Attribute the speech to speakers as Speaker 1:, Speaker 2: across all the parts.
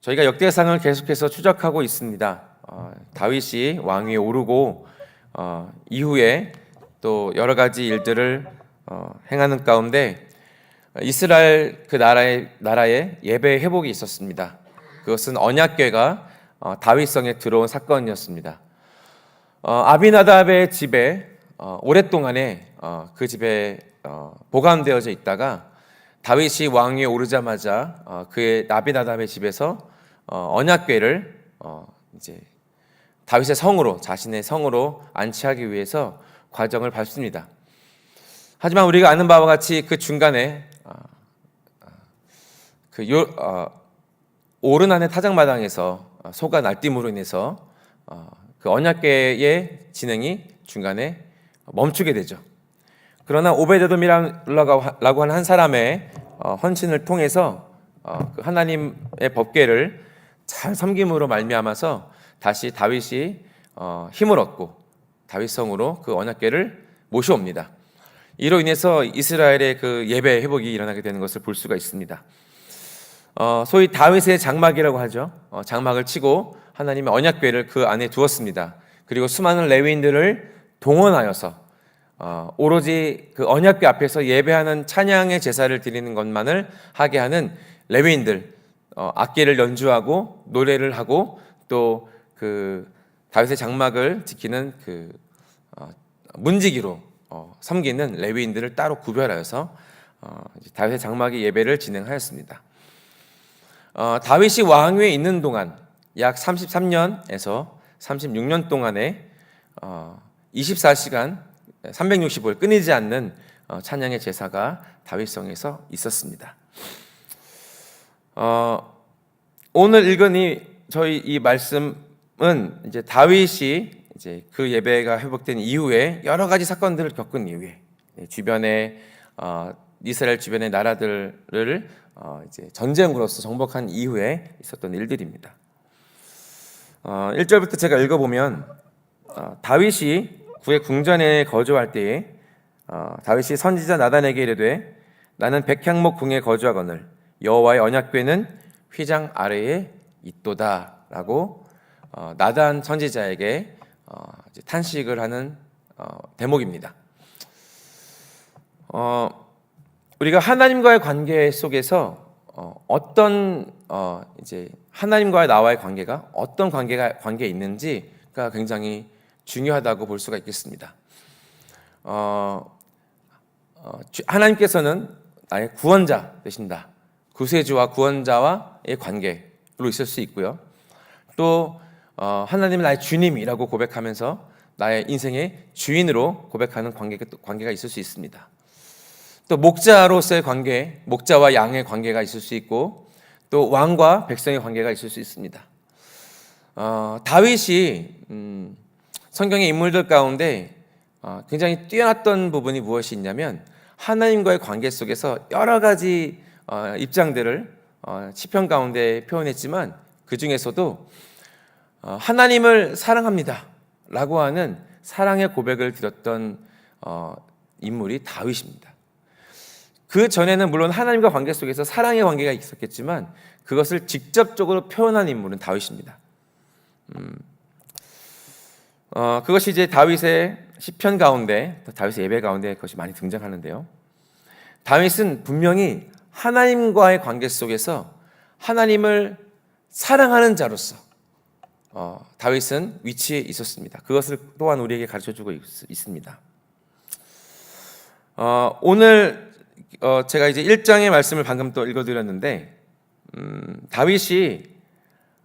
Speaker 1: 저희가 역대상을 계속해서 추적하고 있습니다. 다윗이 왕위에 오르고 이후에 또 여러 가지 일들을 행하는 가운데 이스라엘 그 나라의 예배 회복이 있었습니다. 그것은 언약궤가 다윗성에 들어온 사건이었습니다. 아비나답의 집에 오랫동안에 그 집에 보관되어져 있다가 다윗이 왕위에 오르자마자 그의 아비나답의 집에서 언약궤를 이제 다윗의 성으로, 자신의 성으로 안치하기 위해서 과정을 밟습니다. 하지만 우리가 아는 바와 같이 그 중간에 오르난의 타작마당에서 소가 날뛰므로 인해서 그 언약궤의 진행이 중간에 멈추게 되죠. 그러나 오베데돔이라고 하는 한 사람의 헌신을 통해서 그 하나님의 법궤를 잘 섬김으로 말미암아서 다시 다윗이 힘을 얻고 다윗성으로 그 언약궤를 모셔옵니다. 이로 인해서 이스라엘의 그 예배 회복이 일어나게 되는 것을 볼 수가 있습니다. 소위 다윗의 장막이라고 하죠. 장막을 치고 하나님의 언약궤를 그 안에 두었습니다. 그리고 수많은 레위인들을 동원하여서 오로지 그 언약궤 앞에서 예배하는 찬양의 제사를 드리는 것만을 하게 하는 레위인들, 악기를 연주하고 노래를 하고 또 그 다윗의 장막을 지키는 그 문지기로 섬기는 레위인들을 따로 구별하여서 다윗의 장막의 예배를 진행하였습니다. 다윗이 왕위에 있는 동안 약 33년에서 36년 동안에 24시간 365일 끊이지 않는 찬양의 제사가 다윗성에서 있었습니다. 오늘 읽은 저희 이 말씀은 이제 다윗이 이제 그 예배가 회복된 이후에 여러 가지 사건들을 겪은 이후에 주변에 이스라엘 주변의 나라들을 이제 전쟁으로서 정복한 이후에 있었던 일들입니다. 1절부터 제가 읽어보면 다윗이 그의 궁전에 거주할 때에 다윗이 선지자 나단에게 이르되 나는 백향목 궁에 거주하거늘 여호와의 언약궤는 휘장 아래에 있도다라고 나단 선지자에게 탄식을 하는 대목입니다. 우리가 하나님과의 관계 속에서 어떤 이제 하나님과의 나와의 관계가 어떤 관계에 있는지가 굉장히 중요하다고 볼 수가 있겠습니다. 하나님께서는 나의 구원자 되신다. 구세주와 구원자와의 관계로 있을 수 있고요. 또 하나님은 나의 주님이라고 고백하면서 나의 인생의 주인으로 고백하는 관계가 있을 수 있습니다. 또 목자로서의 관계, 목자와 양의 관계가 있을 수 있고 또 왕과 백성의 관계가 있을 수 있습니다. 다윗이 성경의 인물들 가운데 굉장히 뛰어났던 부분이 무엇이 있냐면 하나님과의 관계 속에서 여러 가지 입장들을 시편 가운데 표현했지만 그 중에서도 하나님을 사랑합니다 라고 하는 사랑의 고백을 드렸던 인물이 다윗입니다. 그 전에는 물론 하나님과 관계 속에서 사랑의 관계가 있었겠지만 그것을 직접적으로 표현한 인물은 다윗입니다. 그것이 이제 다윗의 시편 가운데, 다윗의 예배 가운데 그것이 많이 등장하는데요. 다윗은 분명히 하나님과의 관계 속에서 하나님을 사랑하는 자로서 다윗은 위치에 있었습니다. 그것을 또한 우리에게 가르쳐주고 있습니다. 오늘 제가 이제 1장의 말씀을 방금 또 읽어드렸는데 다윗이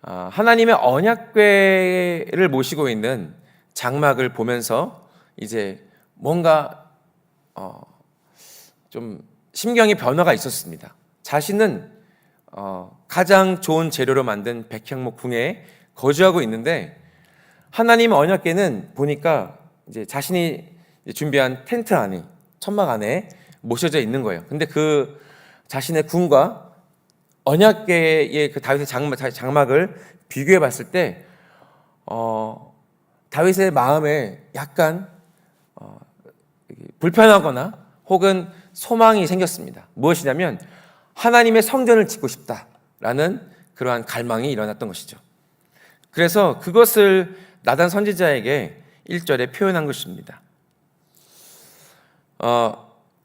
Speaker 1: 하나님의 언약궤를 모시고 있는 장막을 보면서 이제 뭔가 좀 심경의 변화가 있었습니다. 자신은 가장 좋은 재료로 만든 백향목 궁에 거주하고 있는데 하나님의 언약궤는 보니까 이제 자신이 준비한 텐트 안에 천막 안에 모셔져 있는 거예요. 근데 그 자신의 궁과 언약궤의 그 다윗의 장막을 비교해 봤을 때 다윗의 마음에 약간 불편하거나 혹은 소망이 생겼습니다. 무엇이냐면 하나님의 성전을 짓고 싶다라는 그러한 갈망이 일어났던 것이죠. 그래서 그것을 나단 선지자에게 1절에 표현한 것입니다.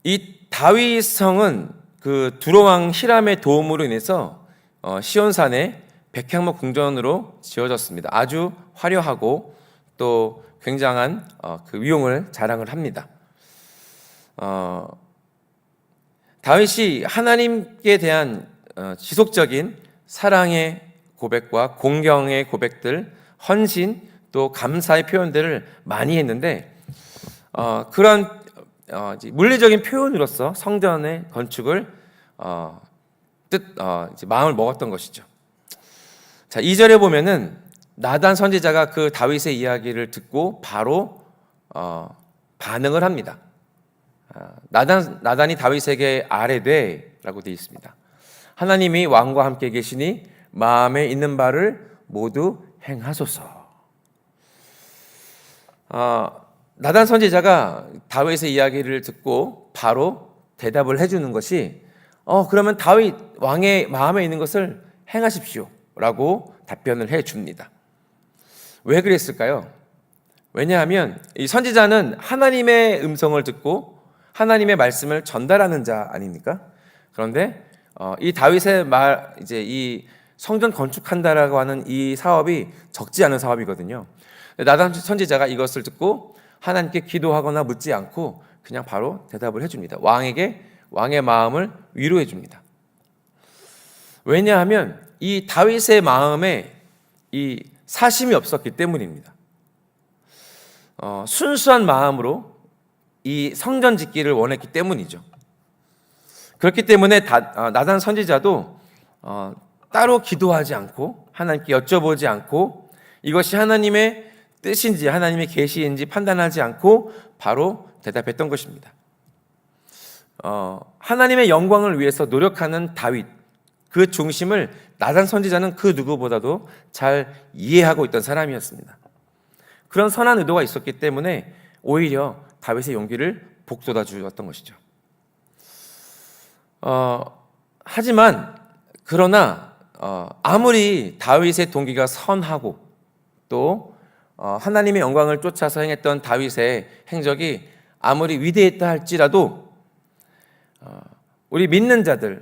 Speaker 1: 이 다윗성은 그 두로왕 히람의 도움으로 인해서 시온산에 백향목 궁전으로 지어졌습니다. 아주 화려하고 또 굉장한 그 위용을 자랑을 합니다. 다윗이 하나님께 대한 지속적인 사랑의 고백과 공경의 고백들, 헌신 또 감사의 표현들을 많이 했는데 그러한 물리적인 표현으로서 성전의 건축을 마음을 먹었던 것이죠. 자, 2절에 보면은 나단 선지자가 그 다윗의 이야기를 듣고 바로 반응을 합니다. 나단이 다윗에게 아뢰되라고 되어 있습니다. 하나님이 왕과 함께 계시니 마음에 있는 바를 모두 행하소서. 나단 선지자가 다윗의 이야기를 듣고 바로 대답을 해주는 것이 그러면 다윗 왕의 마음에 있는 것을 행하십시오 라고 답변을 해줍니다. 왜 그랬을까요? 왜냐하면 이 선지자는 하나님의 음성을 듣고 하나님의 말씀을 전달하는 자 아닙니까? 그런데 이 다윗의 이 성전 건축한다라고 하는 이 사업이 적지 않은 사업이거든요. 나단 선지자가 이것을 듣고 하나님께 기도하거나 묻지 않고 그냥 바로 대답을 해줍니다. 왕의 마음을 위로해 줍니다. 왜냐하면 이 다윗의 마음에 이 사심이 없었기 때문입니다. 순수한 마음으로 이 성전 짓기를 원했기 때문이죠. 그렇기 때문에 나단 선지자도 따로 기도하지 않고 하나님께 여쭤보지 않고 이것이 하나님의 뜻인지 하나님의 계시인지 판단하지 않고 바로 대답했던 것입니다. 하나님의 영광을 위해서 노력하는 다윗, 그 중심을 나단 선지자는 그 누구보다도 잘 이해하고 있던 사람이었습니다. 그런 선한 의도가 있었기 때문에 오히려 다윗의 용기를 북돋아 주었던 것이죠. 그러나 아무리 다윗의 동기가 선하고 또 하나님의 영광을 쫓아서 행했던 다윗의 행적이 아무리 위대했다 할지라도 우리 믿는 자들의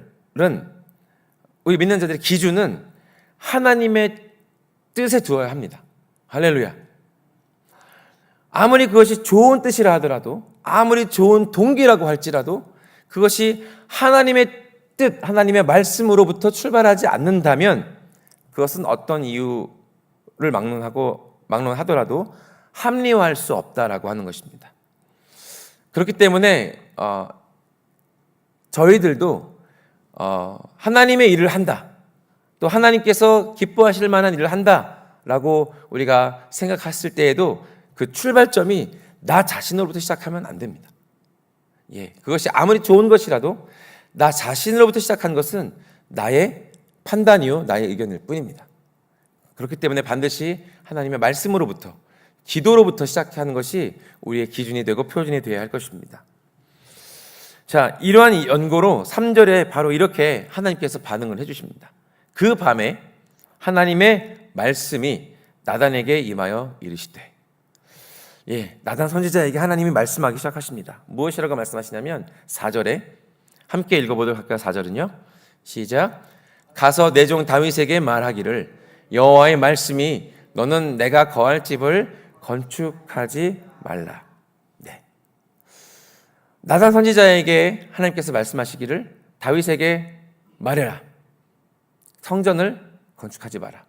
Speaker 1: 기준은 하나님의 뜻에 두어야 합니다. 할렐루야. 아무리 그것이 좋은 뜻이라 하더라도 아무리 좋은 동기라고 할지라도 그것이 하나님의 뜻, 하나님의 말씀으로부터 출발하지 않는다면 그것은 어떤 이유를 막론하더라도 합리화할 수 없다라고 하는 것입니다. 그렇기 때문에 저희들도 하나님의 일을 한다, 또 하나님께서 기뻐하실 만한 일을 한다라고 우리가 생각했을 때에도 그 출발점이 나 자신으로부터 시작하면 안 됩니다. 그것이 아무리 좋은 것이라도 나 자신으로부터 시작한 것은 나의 판단이요, 나의 의견일 뿐입니다. 그렇기 때문에 반드시 하나님의 말씀으로부터, 기도로부터 시작하는 것이 우리의 기준이 되고 표준이 되어야 할 것입니다. 자, 이러한 연고로 3절에 바로 이렇게 하나님께서 반응을 해주십니다. 그 밤에 하나님의 말씀이 나단에게 임하여 이르시되, 나단 선지자에게 하나님이 말씀하기 시작하십니다. 무엇이라고 말씀하시냐면 4절에 함께 읽어보도록 할까요? 4절은요, 시작. 가서 내 종 다윗에게 말하기를 여호와의 말씀이 너는 내가 거할 집을 건축하지 말라. 나단 선지자에게 하나님께서 말씀하시기를 다윗에게 말해라. 성전을 건축하지 마라.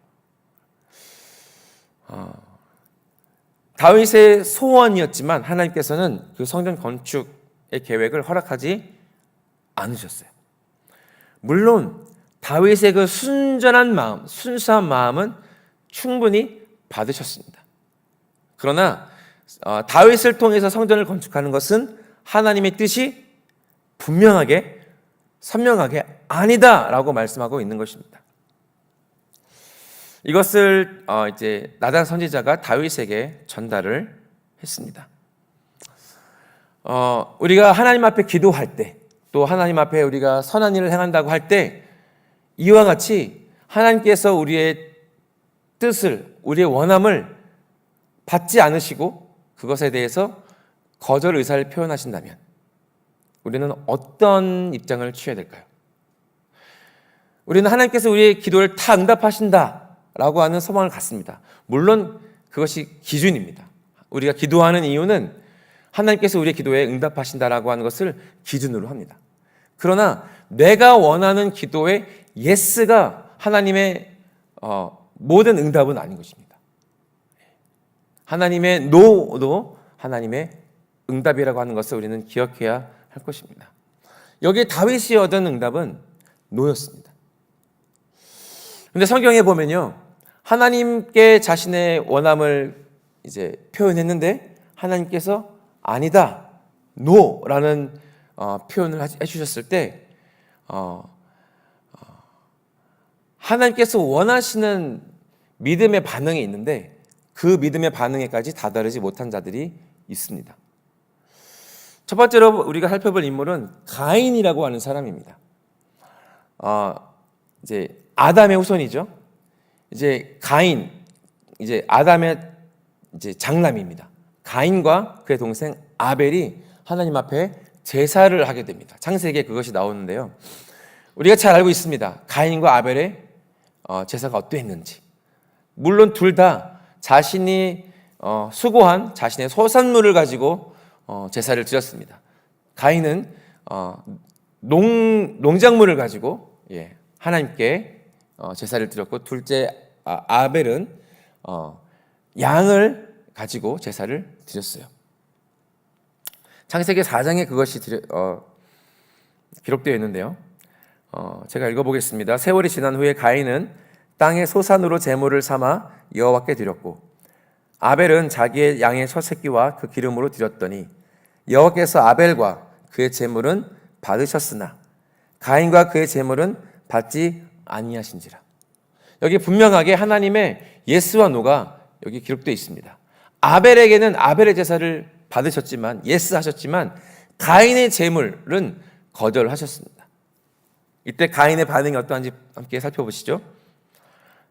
Speaker 1: 다윗의 소원이었지만 하나님께서는 그 성전 건축의 계획을 허락하지 않으셨어요. 물론 다윗의 그 순전한 마음, 순수한 마음은 충분히 받으셨습니다. 그러나 다윗을 통해서 성전을 건축하는 것은 하나님의 뜻이 분명하게 선명하게 아니다라고 말씀하고 있는 것입니다. 이것을 이제 나단 선지자가 다윗에게 전달을 했습니다. 우리가 하나님 앞에 기도할 때, 또 하나님 앞에 우리가 선한 일을 행한다고 할 때 이와 같이 하나님께서 우리의 뜻을, 우리의 원함을 받지 않으시고 그것에 대해서 거절 의사를 표현하신다면 우리는 어떤 입장을 취해야 될까요? 우리는 하나님께서 우리의 기도를 다 응답하신다라고 하는 소망을 갖습니다. 물론 그것이 기준입니다. 우리가 기도하는 이유는 하나님께서 우리의 기도에 응답하신다라고 하는 것을 기준으로 합니다. 그러나 내가 원하는 기도의 예스가 하나님의 모든 응답은 아닌 것입니다. 하나님의 노도 하나님의 응답이라고 하는 것을 우리는 기억해야 할 것입니다. 여기에 다윗이 얻은 응답은 노였습니다. 그런데 성경에 보면요, 하나님께 자신의 원함을 이제 표현했는데 하나님께서 아니다, 노라는 표현을 해주셨을 때 하나님께서 원하시는 믿음의 반응이 있는데 그 믿음의 반응에까지 다다르지 못한 자들이 있습니다. 첫 번째로 우리가 살펴볼 인물은 가인이라고 하는 사람입니다. 이제 아담의 후손이죠. 이제 가인, 이제 아담의 이제 장남입니다. 가인과 그의 동생 아벨이 하나님 앞에 제사를 하게 됩니다. 창세기에 그것이 나오는데요. 우리가 잘 알고 있습니다. 가인과 아벨의 제사가 어떠했는지. 물론 둘 다 자신이 수고한 자신의 소산물을 가지고 제사를 드렸습니다. 가인은 농작물을 가지고 하나님께 제사를 드렸고, 둘째 아벨은 양을 가지고 제사를 드렸어요. 창세기 4장에 그것이 기록되어 있는데요. 제가 읽어보겠습니다. 세월이 지난 후에 가인은 땅의 소산으로 제물을 삼아 여호와께 드렸고 아벨은 자기의 양의 첫 새끼와 그 기름으로 드렸더니 여호와께서 아벨과 그의 제물은 받으셨으나 가인과 그의 제물은 받지 아니하신지라. 여기 분명하게 하나님의 예스와 노가 여기 기록되어 있습니다. 아벨에게는 아벨의 제사를 받으셨지만, 예스 하셨지만 가인의 제물은 거절하셨습니다. 이때 가인의 반응이 어떠한지 함께 살펴보시죠.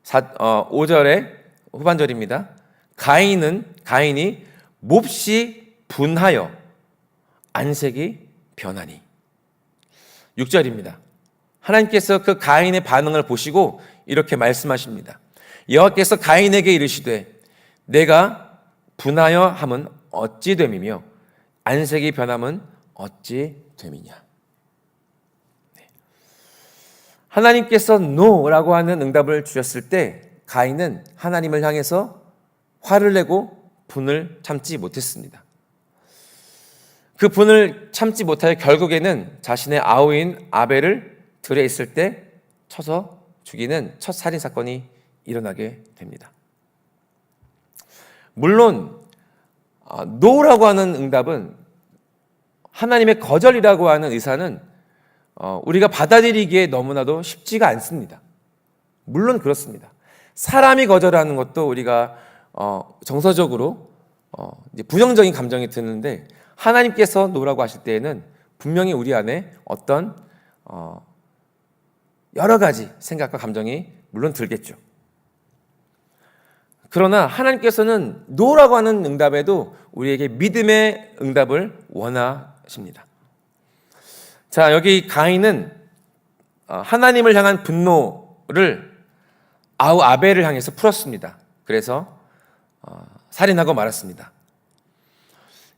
Speaker 1: 5절의 후반절입니다. 가인이 몹시 분하여 안색이 변하니. 6절입니다. 하나님께서 그 가인의 반응을 보시고 이렇게 말씀하십니다. 여호와께서 가인에게 이르시되 내가 분하여 함은 어찌 됨이며 안색이 변함은 어찌 됨이냐. 하나님께서 노라고 하는 응답을 주셨을 때 가인은 하나님을 향해서 화를 내고 분을 참지 못했습니다. 그 분을 참지 못하여 결국에는 자신의 아우인 아벨을 들에 있을 때 쳐서 죽이는 첫 살인 사건이 일어나게 됩니다. 물론 노라고 하는 응답은, 하나님의 거절이라고 하는 의사는 우리가 받아들이기에 너무나도 쉽지가 않습니다. 물론 그렇습니다. 사람이 거절하는 것도 우리가 정서적으로 이제 부정적인 감정이 드는데, 하나님께서 노라고 하실 때에는 분명히 우리 안에 어떤 여러 가지 생각과 감정이 물론 들겠죠. 그러나 하나님께서는 노라고 하는 응답에도 우리에게 믿음의 응답을 원하십니다. 자, 여기 가인은 하나님을 향한 분노를 아우 아벨을 향해서 풀었습니다. 그래서 살인하고 말았습니다.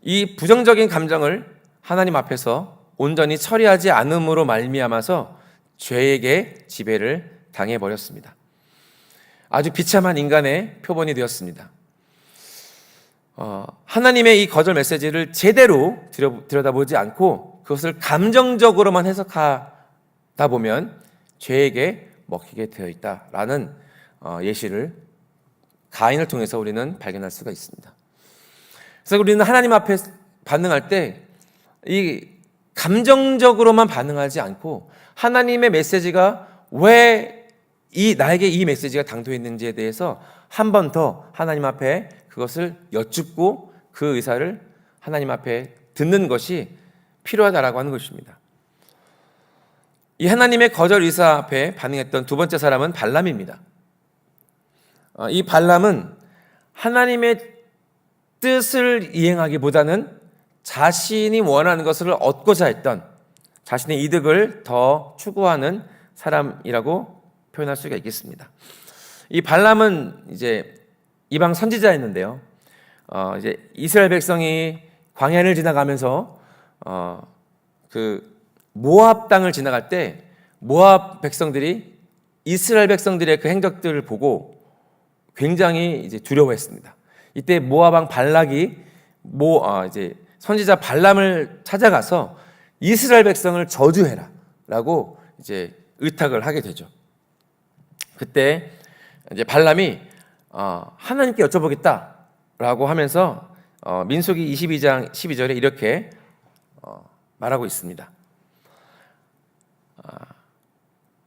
Speaker 1: 이 부정적인 감정을 하나님 앞에서 온전히 처리하지 않음으로 말미암아서 죄에게 지배를 당해버렸습니다. 아주 비참한 인간의 표본이 되었습니다. 하나님의 이 거절 메시지를 제대로 들여다보지 않고 그것을 감정적으로만 해석하다 보면 죄에게 먹히게 되어 있다라는 예시를 가인을 통해서 우리는 발견할 수가 있습니다. 그래서 우리는 하나님 앞에 반응할 때 이 감정적으로만 반응하지 않고 하나님의 메시지가 왜 나에게 이 메시지가 당도했는지에 대해서 한 번 더 하나님 앞에 그것을 여쭙고 그 의사를 하나님 앞에 듣는 것이 필요하다라고 하는 것입니다. 이 하나님의 거절 의사 앞에 반응했던 두 번째 사람은 발람입니다. 이 발람은 하나님의 뜻을 이행하기보다는 자신이 원하는 것을 얻고자 했던, 자신의 이득을 더 추구하는 사람이라고 표현할 수가 있겠습니다. 이 발람은 이제 이방 선지자였는데요. 이제 이스라엘 백성이 광야를 지나가면서 그 모압 땅을 지나갈 때 모압 백성들이 이스라엘 백성들의 그 행적들을 보고 굉장히 이제 두려워했습니다. 이때 모압 왕 발락이 이제 선지자 발람을 찾아가서 이스라엘 백성을 저주해라라고 이제 의탁을 하게 되죠. 그때 이제 발람이 하나님께 여쭤보겠다라고 하면서 민수기 22장 12절에 이렇게 말하고 있습니다.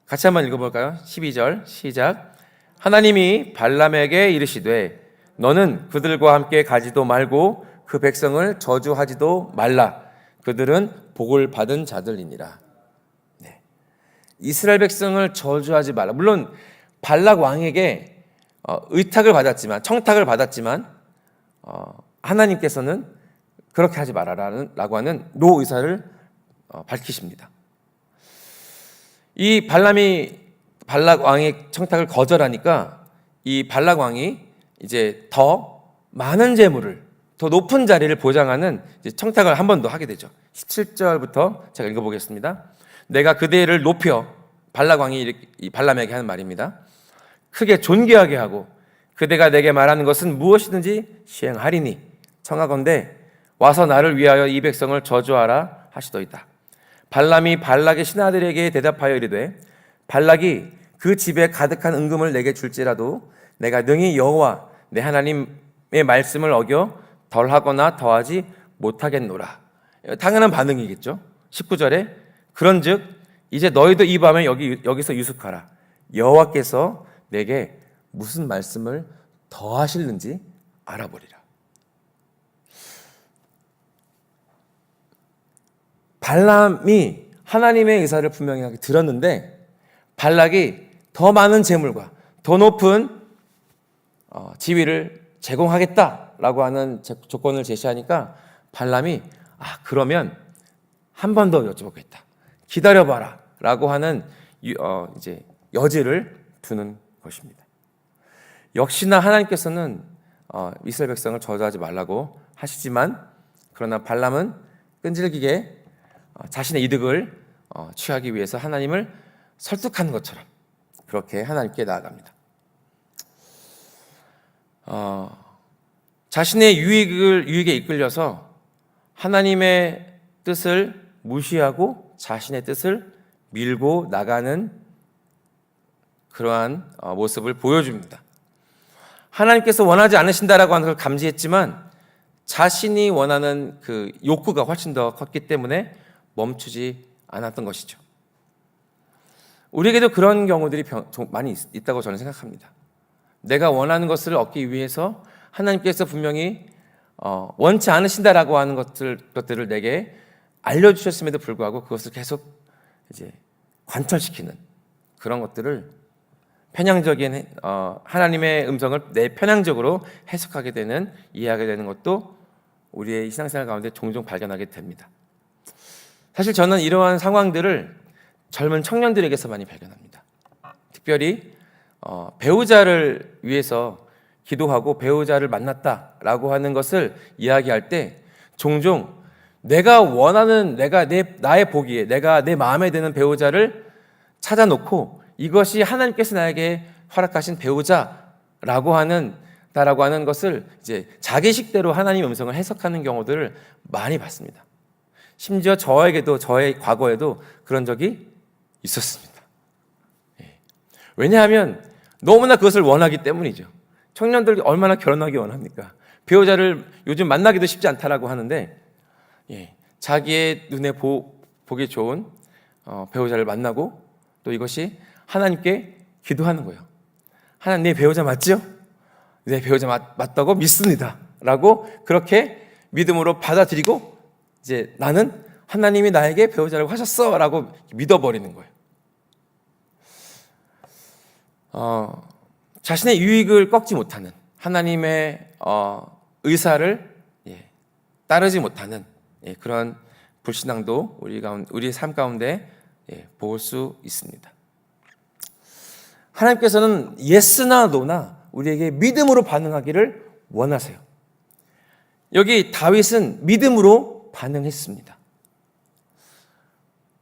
Speaker 1: 같이 한번 읽어볼까요? 12절 시작. 하나님이 발람에게 이르시되 너는 그들과 함께 가지도 말고 그 백성을 저주하지도 말라. 그들은 복을 받은 자들이니라. 네. 이스라엘 백성을 저주하지 말라. 물론 발락 왕에게 의탁을 받았지만, 청탁을 받았지만 하나님께서는 그렇게 하지 말아라고 하는 노 의사를 밝히십니다. 이 발람이 발락 왕의 청탁을 거절하니까 이 발락 왕이 이제 더 많은 재물을, 더 높은 자리를 보장하는 청탁을 한 번 더 하게 되죠. 17절부터 제가 읽어보겠습니다. 내가 그대를 높여, 발락 왕이 이 발람에게 하는 말입니다. 크게 존귀하게 하고 그대가 내게 말하는 것은 무엇이든지 시행하리니 청하건대 와서 나를 위하여 이 백성을 저주하라 하시더이다. 발람이 발락의 신하들에게 대답하여 이르되 발락이 그 집에 가득한 은금을 내게 줄지라도 내가 능히 여호와 내 하나님의 말씀을 어겨 덜하거나 더하지 못하겠노라. 당연한 반응이겠죠. 19절에 그런즉 이제 너희도 이 밤에 여기서 유숙하라. 여호와께서 내게 무슨 말씀을 더하실는지 알아보리라. 발람이 하나님의 의사를 분명히 들었는데 발락이 더 많은 재물과 더 높은 지위를 제공하겠다라고 하는 조건을 제시하니까 발람이 그러면 한 번 더 여쭤보겠다. 기다려봐라 라고 하는 이제 여지를 두는 것입니다. 역시나 하나님께서는 이스라엘 백성을 저주하지 말라고 하시지만 그러나 발람은 끈질기게 자신의 이득을 취하기 위해서 하나님을 설득하는 것처럼 그렇게 하나님께 나아갑니다. 자신의 유익에 이끌려서 하나님의 뜻을 무시하고 자신의 뜻을 밀고 나가는 그러한 모습을 보여줍니다. 하나님께서 원하지 않으신다라고 하는 걸 감지했지만 자신이 원하는 그 욕구가 훨씬 더 컸기 때문에 멈추지 않았던 것이죠. 우리에게도 그런 경우들이 많이 있다고 저는 생각합니다. 내가 원하는 것을 얻기 위해서 하나님께서 분명히 원치 않으신다라고 하는 것들을 내게 알려주셨음에도 불구하고 그것을 계속 이제 관철시키는 그런 것들을 편향적인 하나님의 음성을 내 편향적으로 해석하게 되는, 이해하게 되는 것도 우리의 신앙생활 가운데 종종 발견하게 됩니다. 사실 저는 이러한 상황들을 젊은 청년들에게서 많이 발견합니다. 특별히 배우자를 위해서 기도하고 배우자를 만났다라고 하는 것을 이야기할 때 종종 내가 원하는, 나의 보기에 내가 내 마음에 드는 배우자를 찾아놓고 이것이 하나님께서 나에게 허락하신 배우자라고 하는 것을 이제 자기 식대로 하나님의 음성을 해석하는 경우들을 많이 봤습니다. 심지어 저에게도, 저의 과거에도 그런 적이 있었습니다. 왜냐하면 너무나 그것을 원하기 때문이죠. 청년들 얼마나 결혼하기 원합니까? 배우자를 요즘 만나기도 쉽지 않다라고 하는데 자기의 눈에 보기 좋은 배우자를 만나고 또 이것이 하나님께 기도하는 거예요. 하나님, 내 배우자 맞죠? 내 배우자 맞다고 믿습니다 라고 그렇게 믿음으로 받아들이고 이제 나는 하나님이 나에게 배우자라고 하셨어 라고 믿어버리는 거예요. 자신의 유익을 꺾지 못하는 하나님의 의사를 따르지 못하는 그런 불신앙도 우리의 삶 가운데 볼 수 있습니다. 하나님께서는 예스나 노나 우리에게 믿음으로 반응하기를 원하세요. 여기 다윗은 믿음으로 반응했습니다.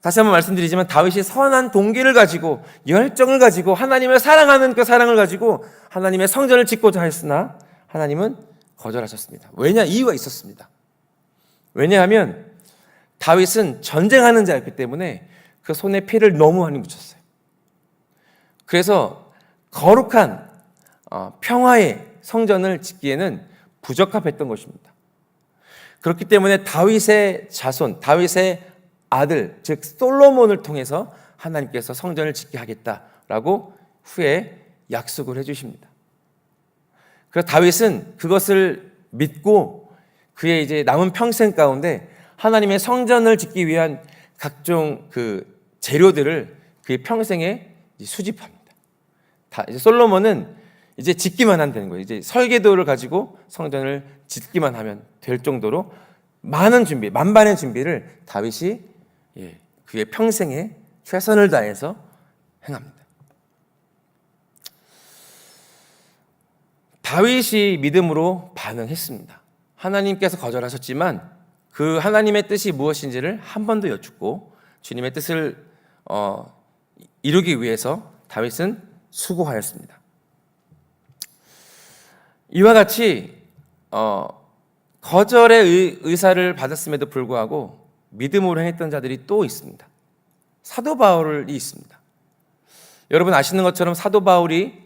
Speaker 1: 다시 한번 말씀드리지만 다윗이 선한 동기를 가지고 열정을 가지고 하나님을 사랑하는 그 사랑을 가지고 하나님의 성전을 짓고자 했으나 하나님은 거절하셨습니다. 왜냐? 이유가 있었습니다. 왜냐하면 다윗은 전쟁하는 자였기 때문에 그 손에 피를 너무 많이 묻혔어요. 그래서 거룩한 평화의 성전을 짓기에는 부적합했던 것입니다. 그렇기 때문에 다윗의 자손, 다윗의 아들, 즉 솔로몬을 통해서 하나님께서 성전을 짓게 하겠다라고 후에 약속을 해주십니다. 그래서 다윗은 그것을 믿고 그의 이제 남은 평생 가운데 하나님의 성전을 짓기 위한 각종 그 재료들을 그의 평생에 수집합니다. 이제 솔로몬은 이제 짓기만 하면 되는 거예요. 이제 설계도를 가지고 성전을 짓기만 하면 될 정도로 많은 준비, 만반의 준비를 다윗이 그의 평생에 최선을 다해서 행합니다. 다윗이 믿음으로 반응했습니다. 하나님께서 거절하셨지만 그 하나님의 뜻이 무엇인지를 한 번 더 여쭙고 주님의 뜻을 이루기 위해서 다윗은 수고하였습니다. 이와 같이 거절의 의사를 받았음에도 불구하고 믿음으로 행했던 자들이 또 있습니다. 사도 바울이 있습니다. 여러분 아시는 것처럼 사도 바울이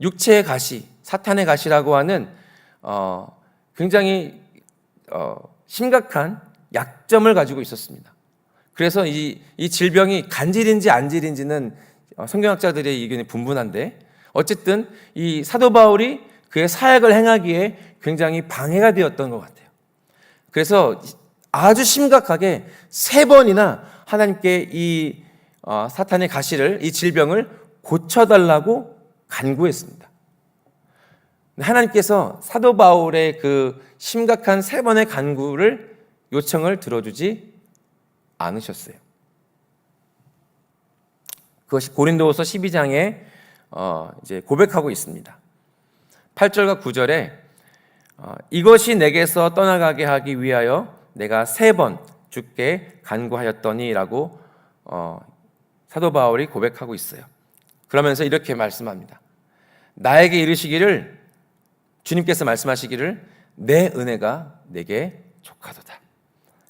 Speaker 1: 육체의 가시, 사탄의 가시라고 하는 굉장히 심각한 약점을 가지고 있었습니다. 그래서 이 질병이 간질인지 안질인지는 성경학자들의 의견이 분분한데 어쨌든 이 사도 바울이 그의 사역을 행하기에 굉장히 방해가 되었던 것 같아요. 그래서 아주 심각하게 3번이나 하나님께 이 사탄의 가시를, 이 질병을 고쳐달라고 간구했습니다. 하나님께서 사도 바울의 그 심각한 3번의 간구를 요청을 들어주지 않으셨어요. 그것이 고린도후서 12장에 이제 고백하고 있습니다. 8절과 9절에 이것이 내게서 떠나가게 하기 위하여 내가 3번 주께 간구하였더니라고 사도 바울이 고백하고 있어요. 그러면서 이렇게 말씀합니다. 나에게 이르시기를, 주님께서 말씀하시기를 내 은혜가 내게 족하도다.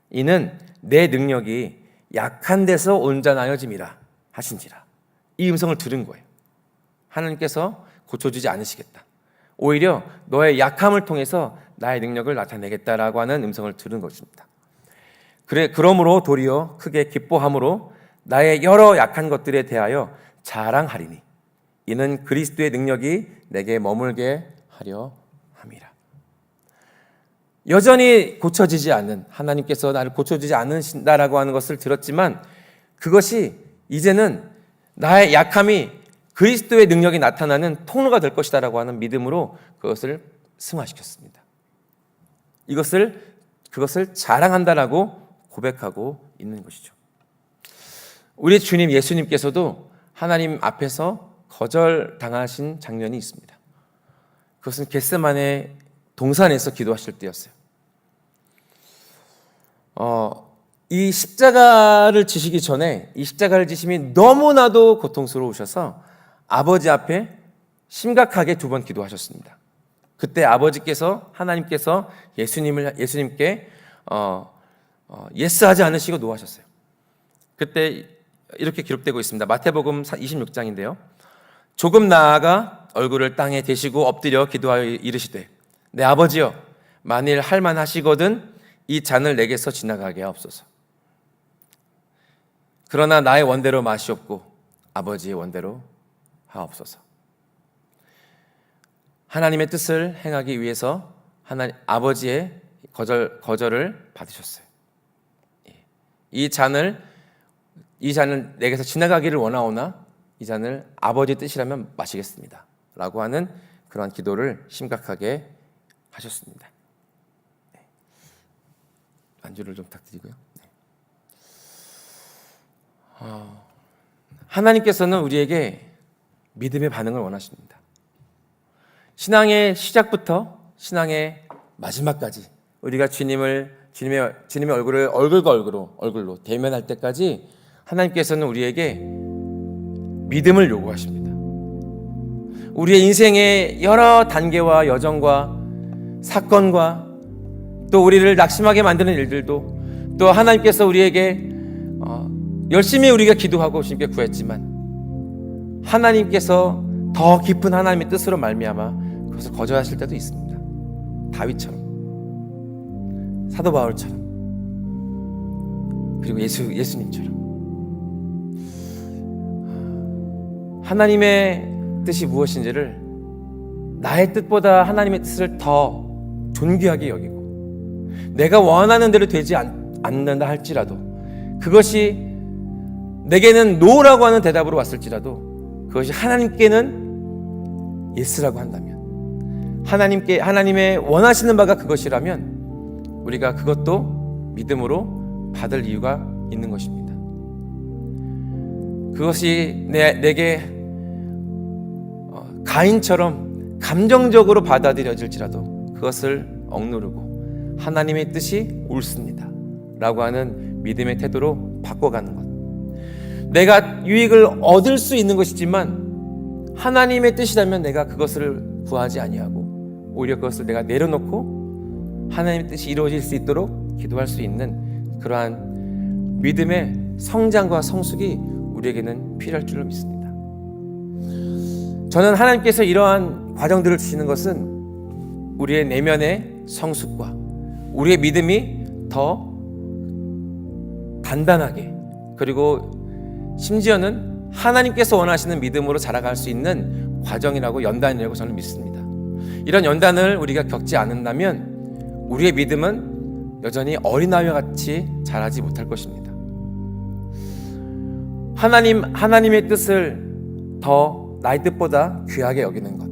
Speaker 1: 이는 내 능력이 약한 데서 온전하여짐이라 하신지라. 이 음성을 들은 거예요. 하나님께서 고쳐주지 않으시겠다. 오히려 너의 약함을 통해서 나의 능력을 나타내겠다라고 하는 음성을 들은 것입니다. 그러므로 도리어 크게 기뻐함으로 나의 여러 약한 것들에 대하여 자랑하리니 이는 그리스도의 능력이 내게 머물게 하려 함이라. 여전히 고쳐지지 않는, 하나님께서 나를 고쳐주지 않으신다라고 하는 것을 들었지만 그것이 이제는 나의 약함이 그리스도의 능력이 나타나는 통로가 될 것이다라고 하는 믿음으로 그것을 승화시켰습니다. 그것을 자랑한다라고 고백하고 있는 것이죠. 우리 주님 예수님께서도 하나님 앞에서 거절당하신 장면이 있습니다. 그것은 겟세마네 동산에서 기도하실 때였어요. 이 십자가를 지시기 전에 이 십자가를 지심이 너무나도 고통스러우셔서 아버지 앞에 심각하게 2번 기도하셨습니다. 그때 아버지께서, 하나님께서 예수님께 예스하지 않으시고 노하셨어요. 그때 이렇게 기록되고 있습니다. 마태복음 26장인데요. 조금 나아가 얼굴을 땅에 대시고 엎드려 기도하여 이르시되 내 아버지여 만일 할만하시거든 이 잔을 내게서 지나가게 하옵소서. 그러나 나의 원대로 마시옵고 아버지의 원대로 하옵소서. 하나님의 뜻을 행하기 위해서 아버지의 거절을 받으셨어요. 이 잔을 내게서 지나가기를 원하오나 이 잔을 아버지 뜻이라면 마시겠습니다 라고 하는 그런 기도를 심각하게 하셨습니다. 안주를 좀 부탁드리고요. 하나님께서는 우리에게 믿음의 반응을 원하십니다. 신앙의 시작부터 신앙의 마지막까지 우리가 주님의 얼굴을 얼굴로 대면할 때까지 하나님께서는 우리에게 믿음을 요구하십니다. 우리의 인생의 여러 단계와 여정과 사건과 또 우리를 낙심하게 만드는 일들도 또 하나님께서 우리에게 열심히 우리가 기도하고 주님께 구했지만 하나님께서 더 깊은 하나님의 뜻으로 말미암아 그것을 거절하실 때도 있습니다. 다윗처럼, 사도 바울처럼, 그리고 예수님처럼. 하나님의 뜻이 무엇인지를 나의 뜻보다 하나님의 뜻을 더 존귀하게 여기고 내가 원하는 대로 되지 않는다 할지라도 그것이 내게는 노라고 하는 대답으로 왔을지라도 그것이 하나님께는 예스라고 한다면 하나님의 원하시는 바가 그것이라면 우리가 그것도 믿음으로 받을 이유가 있는 것입니다. 그것이 내게 가인처럼 감정적으로 받아들여질지라도 그것을 억누르고 하나님의 뜻이 옳습니다 라고 하는 믿음의 태도로 바꿔가는 것. 내가 유익을 얻을 수 있는 것이지만 하나님의 뜻이라면 내가 그것을 구하지 아니하고 오히려 그것을 내가 내려놓고 하나님의 뜻이 이루어질 수 있도록 기도할 수 있는 그러한 믿음의 성장과 성숙이 우리에게는 필요할 줄로 믿습니다. 저는 하나님께서 이러한 과정들을 주시는 것은 우리의 내면의 성숙과 우리의 믿음이 더 단단하게 그리고 심지어는 하나님께서 원하시는 믿음으로 자라갈 수 있는 과정이라고 연단이라고 저는 믿습니다. 이런 연단을 우리가 겪지 않는다면 우리의 믿음은 여전히 어린아이와 같이 자라지 못할 것입니다. 하나님의 뜻을 더 나의 뜻보다 귀하게 여기는 것,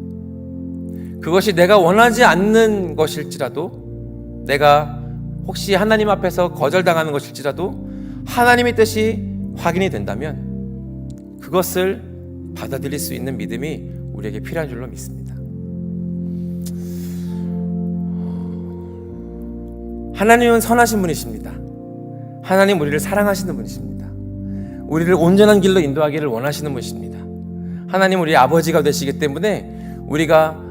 Speaker 1: 그것이 내가 원하지 않는 것일지라도 내가 혹시 하나님 앞에서 거절당하는 것일지라도 하나님의 뜻이 확인이 된다면 그것을 받아들일 수 있는 믿음이 우리에게 필요한 줄로 믿습니다. 하나님은 선하신 분이십니다. 하나님 우리를 사랑하시는 분이십니다. 우리를 온전한 길로 인도하기를 원하시는 분이십니다. 하나님 우리의 아버지가 되시기 때문에 우리가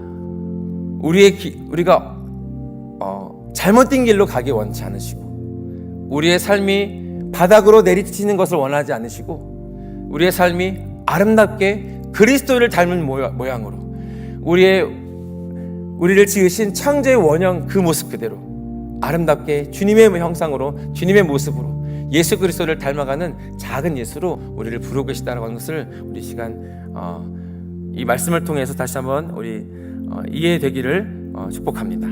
Speaker 1: 잘못된 길로 가기 원치 않으시고 우리의 삶이 바닥으로 내리치는 것을 원하지 않으시고 우리의 삶이 아름답게 그리스도를 닮은 모양으로 우리를 지으신 창조의 원형 그 모습 그대로 아름답게 주님의 형상으로 주님의 모습으로 예수 그리스도를 닮아가는 작은 예수로 우리를 부르고 계시다는 것을 우리 시간 이 말씀을 통해서 다시 한번 우리 이해되기를 축복합니다.